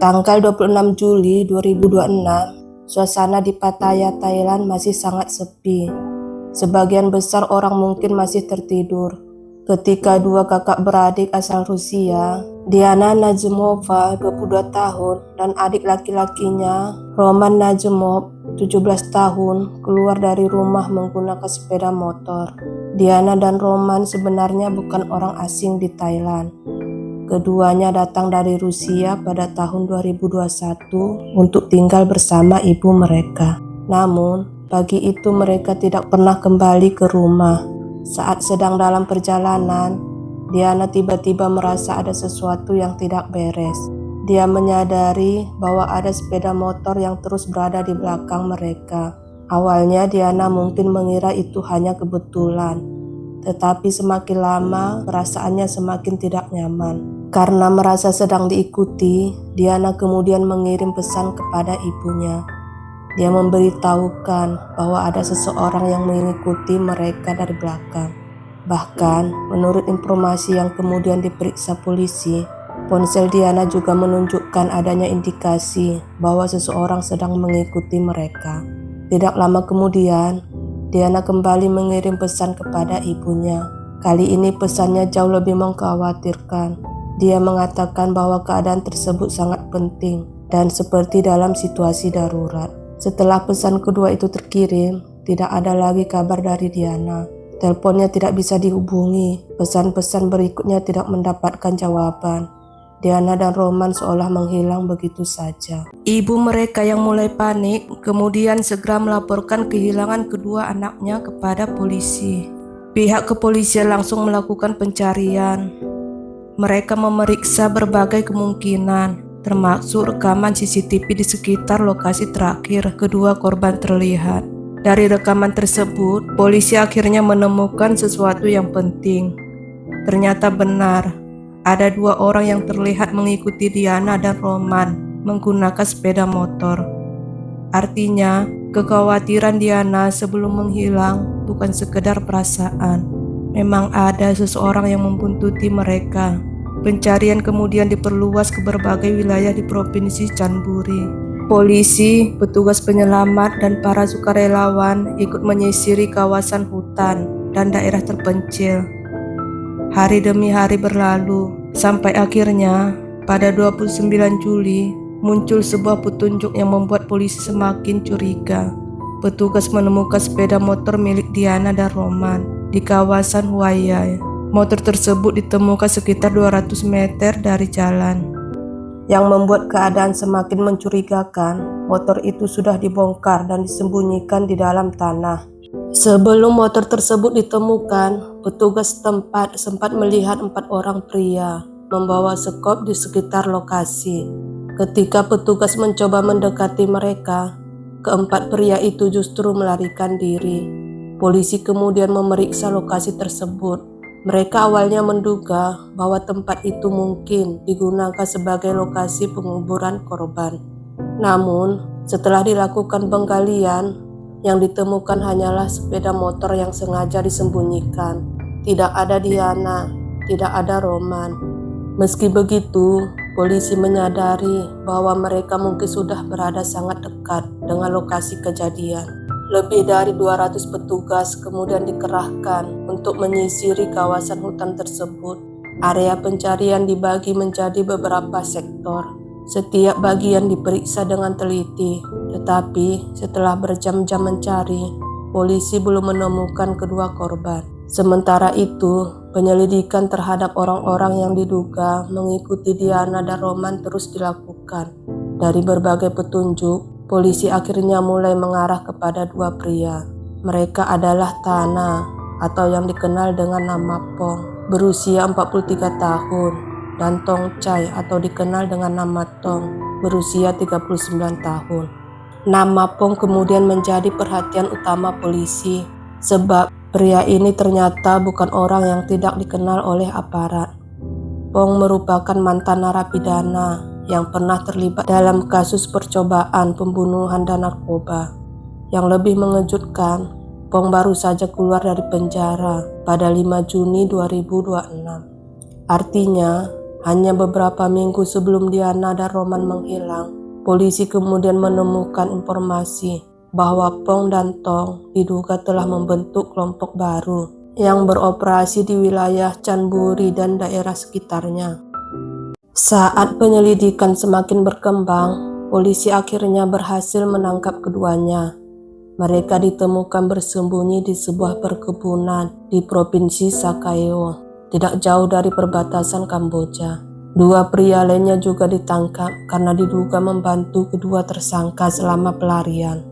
Tanggal 26 Juli 2026, suasana di Pattaya, Thailand masih sangat sepi. Sebagian besar orang mungkin masih tertidur ketika dua kakak beradik asal Rusia, Diana Nazimova 22 tahun dan adik laki-lakinya Roman Nazimov 17 tahun keluar dari rumah menggunakan sepeda motor. Diana dan Roman sebenarnya bukan orang asing di Thailand. Keduanya datang dari Rusia pada tahun 2021 untuk tinggal bersama ibu mereka. Namun, pagi itu mereka tidak pernah kembali ke rumah. Saat sedang dalam perjalanan, Diana tiba-tiba merasa ada sesuatu yang tidak beres. Dia menyadari bahwa ada sepeda motor yang terus berada di belakang mereka. Awalnya Diana mungkin mengira itu hanya kebetulan, tetapi semakin lama perasaannya semakin tidak nyaman. Karena merasa sedang diikuti, Diana kemudian mengirim pesan kepada ibunya. Dia memberitahukan bahwa ada seseorang yang mengikuti mereka dari belakang. Bahkan, menurut informasi yang kemudian diperiksa polisi, ponsel Diana juga menunjukkan adanya indikasi bahwa seseorang sedang mengikuti mereka. Tidak lama kemudian, Diana kembali mengirim pesan kepada ibunya. Kali ini pesannya jauh lebih mengkhawatirkan. Dia mengatakan bahwa keadaan tersebut sangat penting dan seperti dalam situasi darurat. Setelah pesan kedua itu terkirim, tidak ada lagi kabar dari Diana. Teleponnya tidak bisa dihubungi. Pesan-pesan berikutnya tidak mendapatkan jawaban. Diana dan Roman seolah menghilang begitu saja. Ibu mereka yang mulai panik kemudian segera melaporkan kehilangan kedua anaknya kepada polisi. Pihak kepolisian langsung melakukan pencarian. Mereka memeriksa berbagai kemungkinan, termasuk rekaman CCTV di sekitar lokasi terakhir kedua korban terlihat. Dari rekaman tersebut, polisi akhirnya menemukan sesuatu yang penting. Ternyata benar, ada dua orang yang terlihat mengikuti Diana dan Roman menggunakan sepeda motor. Artinya, kekhawatiran Diana sebelum menghilang bukan sekedar perasaan. Memang ada seseorang yang membuntuti mereka. Pencarian kemudian diperluas ke berbagai wilayah di Provinsi Chonburi. Polisi, petugas penyelamat, dan para sukarelawan ikut menyisiri kawasan hutan dan daerah terpencil. Hari demi hari berlalu, sampai akhirnya pada 29 Juli muncul sebuah petunjuk yang membuat polisi semakin curiga. Petugas menemukan sepeda motor milik Diana dan Roman di kawasan Huayai. Motor tersebut ditemukan sekitar 200 meter dari jalan. Yang membuat keadaan semakin mencurigakan, motor itu sudah dibongkar dan disembunyikan di dalam tanah. Sebelum motor tersebut ditemukan, petugas setempat sempat melihat 4 orang pria membawa sekop di sekitar lokasi. Ketika petugas mencoba mendekati mereka, keempat pria itu justru melarikan diri. Polisi kemudian memeriksa lokasi tersebut. Mereka awalnya menduga bahwa tempat itu mungkin digunakan sebagai lokasi penguburan korban. Namun, setelah dilakukan penggalian, yang ditemukan hanyalah sepeda motor yang sengaja disembunyikan. Tidak ada Diana, tidak ada Roman. Meski begitu, polisi menyadari bahwa mereka mungkin sudah berada sangat dekat dengan lokasi kejadian. Lebih dari 200 petugas kemudian dikerahkan untuk menyisiri kawasan hutan tersebut. Area pencarian dibagi menjadi beberapa sektor. Setiap bagian diperiksa dengan teliti, tetapi setelah berjam-jam mencari, polisi belum menemukan kedua korban. Sementara itu, penyelidikan terhadap orang-orang yang diduga mengikuti Diana dan Roman terus dilakukan. Dari berbagai petunjuk, polisi akhirnya mulai mengarah kepada dua pria. Mereka adalah Tana, atau yang dikenal dengan nama Pong, berusia 43 tahun, dan Tong Chai, atau dikenal dengan nama Tong, berusia 39 tahun. Nama Pong kemudian menjadi perhatian utama polisi, sebab pria ini ternyata bukan orang yang tidak dikenal oleh aparat. Pong merupakan mantan narapidana yang pernah terlibat dalam kasus percobaan pembunuhan dan narkoba. Yang lebih mengejutkan, Pong baru saja keluar dari penjara pada 5 Juni 2026. Artinya, Hanya beberapa minggu sebelum Diana dan Roman menghilang, polisi kemudian menemukan informasi bahwa Pong dan Tong diduga telah membentuk kelompok baru yang beroperasi di wilayah Chanburi dan daerah sekitarnya. Saat penyelidikan semakin berkembang, polisi akhirnya berhasil menangkap keduanya. Mereka ditemukan bersembunyi di sebuah perkebunan di Provinsi Sakeo, tidak jauh dari perbatasan Kamboja. Dua pria lainnya juga ditangkap karena diduga membantu kedua tersangka selama pelarian.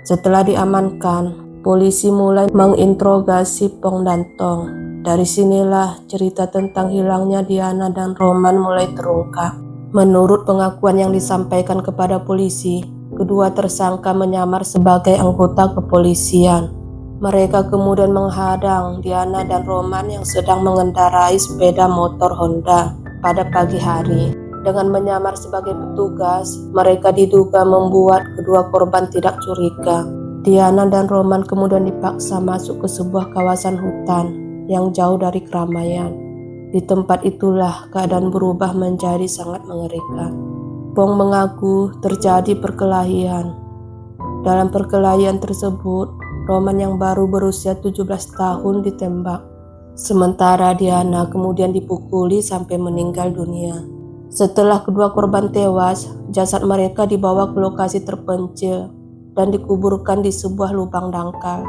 Setelah diamankan, polisi mulai menginterogasi Pong dan Tong. Dari sinilah cerita tentang hilangnya Diana dan Roman mulai terungkap. Menurut pengakuan yang disampaikan kepada polisi, kedua tersangka menyamar sebagai anggota kepolisian. Mereka kemudian menghadang Diana dan Roman yang sedang mengendarai sepeda motor Honda pada pagi hari. Dengan menyamar sebagai petugas, mereka diduga membuat kedua korban tidak curiga. Diana dan Roman kemudian dipaksa masuk ke sebuah kawasan hutan yang jauh dari keramaian. Di tempat itulah keadaan berubah menjadi sangat mengerikan. Pong mengaku terjadi perkelahian. Dalam perkelahian tersebut, Roman yang baru berusia 17 tahun ditembak. Sementara Diana kemudian dipukuli sampai meninggal dunia. Setelah kedua korban tewas, jasad mereka dibawa ke lokasi terpencil dan dikuburkan di sebuah lubang dangkal.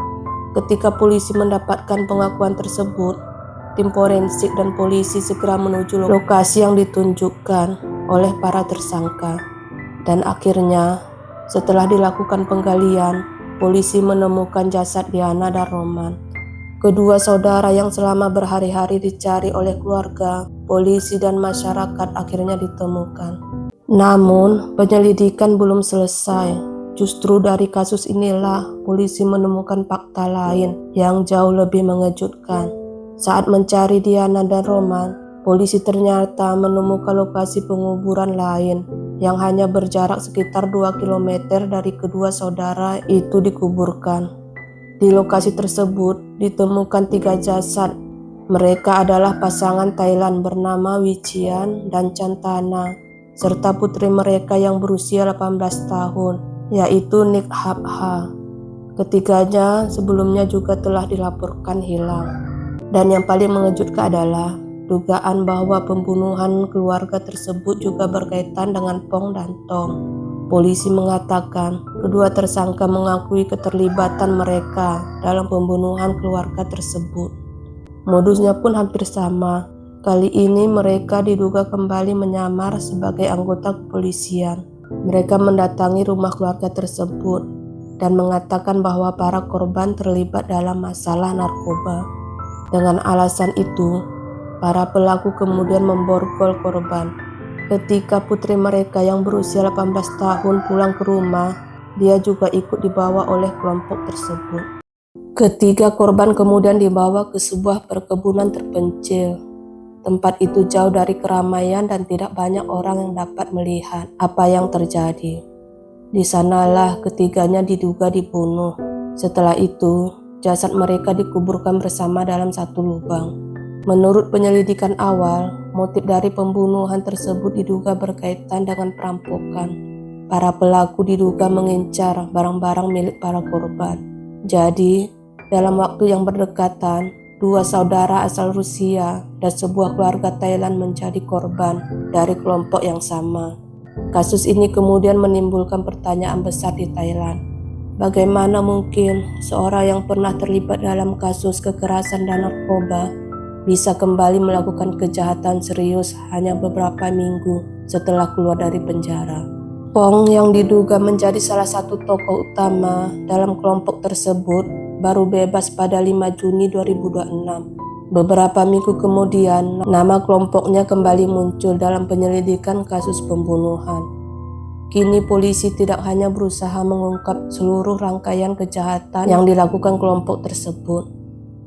Ketika polisi mendapatkan pengakuan tersebut, tim forensik dan polisi segera menuju lokasi yang ditunjukkan oleh para tersangka. Dan akhirnya, setelah dilakukan penggalian, polisi menemukan jasad Diana dan Roman. Kedua saudara yang selama berhari-hari dicari oleh keluarga, polisi dan masyarakat akhirnya ditemukan. Namun, penyelidikan belum selesai. Justru dari kasus inilah polisi menemukan fakta lain yang jauh lebih mengejutkan. Saat mencari Diana dan Roman, polisi ternyata menemukan lokasi penguburan lain yang hanya berjarak sekitar 2 km dari kedua saudara itu dikuburkan. Di lokasi tersebut ditemukan 3 jasad. Mereka adalah pasangan Thailand bernama Wichian dan Chantana, serta putri mereka yang berusia 18 tahun, yaitu Nik Hap Ha. Ketiganya sebelumnya juga telah dilaporkan hilang. Dan yang paling mengejutkan adalah dugaan bahwa pembunuhan keluarga tersebut juga berkaitan dengan Pong dan Tong. Polisi mengatakan kedua tersangka mengakui keterlibatan mereka dalam pembunuhan keluarga tersebut. Modusnya pun hampir sama. Kali ini mereka diduga kembali menyamar sebagai anggota kepolisian. Mereka mendatangi rumah keluarga tersebut dan mengatakan bahwa para korban terlibat dalam masalah narkoba. Dengan alasan itu, para pelaku kemudian memborgol korban. Ketika putri mereka yang berusia 18 tahun pulang ke rumah, dia juga ikut dibawa oleh kelompok tersebut. Ketiga korban kemudian dibawa ke sebuah perkebunan terpencil. Tempat itu jauh dari keramaian dan tidak banyak orang yang dapat melihat apa yang terjadi. Di sanalah ketiganya diduga dibunuh. Setelah itu, jasad mereka dikuburkan bersama dalam satu lubang. Menurut penyelidikan awal, motif dari pembunuhan tersebut diduga berkaitan dengan perampokan. Para pelaku diduga mengincar barang-barang milik para korban. Jadi, dalam waktu yang berdekatan, dua saudara asal Rusia dan sebuah keluarga Thailand menjadi korban dari kelompok yang sama. Kasus ini kemudian menimbulkan pertanyaan besar di Thailand. Bagaimana mungkin seorang yang pernah terlibat dalam kasus kekerasan dan narkoba bisa kembali melakukan kejahatan serius hanya beberapa minggu setelah keluar dari penjara? Pong yang diduga menjadi salah satu tokoh utama dalam kelompok tersebut baru bebas pada 5 Juni 2026. Beberapa minggu kemudian, nama kelompoknya kembali muncul dalam penyelidikan kasus pembunuhan. Kini polisi tidak hanya berusaha mengungkap seluruh rangkaian kejahatan yang dilakukan kelompok tersebut.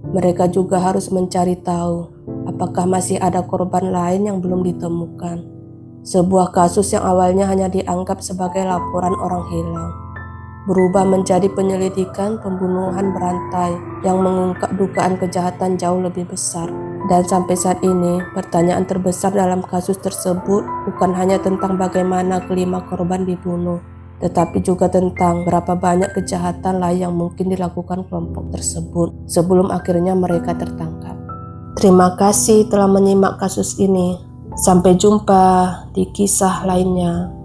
Mereka juga harus mencari tahu apakah masih ada korban lain yang belum ditemukan. Sebuah kasus yang awalnya hanya dianggap sebagai laporan orang hilang berubah menjadi penyelidikan pembunuhan berantai yang mengungkap dugaan kejahatan jauh lebih besar. Dan sampai saat ini, pertanyaan terbesar dalam kasus tersebut bukan hanya tentang bagaimana kelima korban dibunuh, tetapi juga tentang berapa banyak kejahatan lain yang mungkin dilakukan kelompok tersebut sebelum akhirnya mereka tertangkap. Terima kasih telah menyimak kasus ini. Sampai jumpa di kisah lainnya.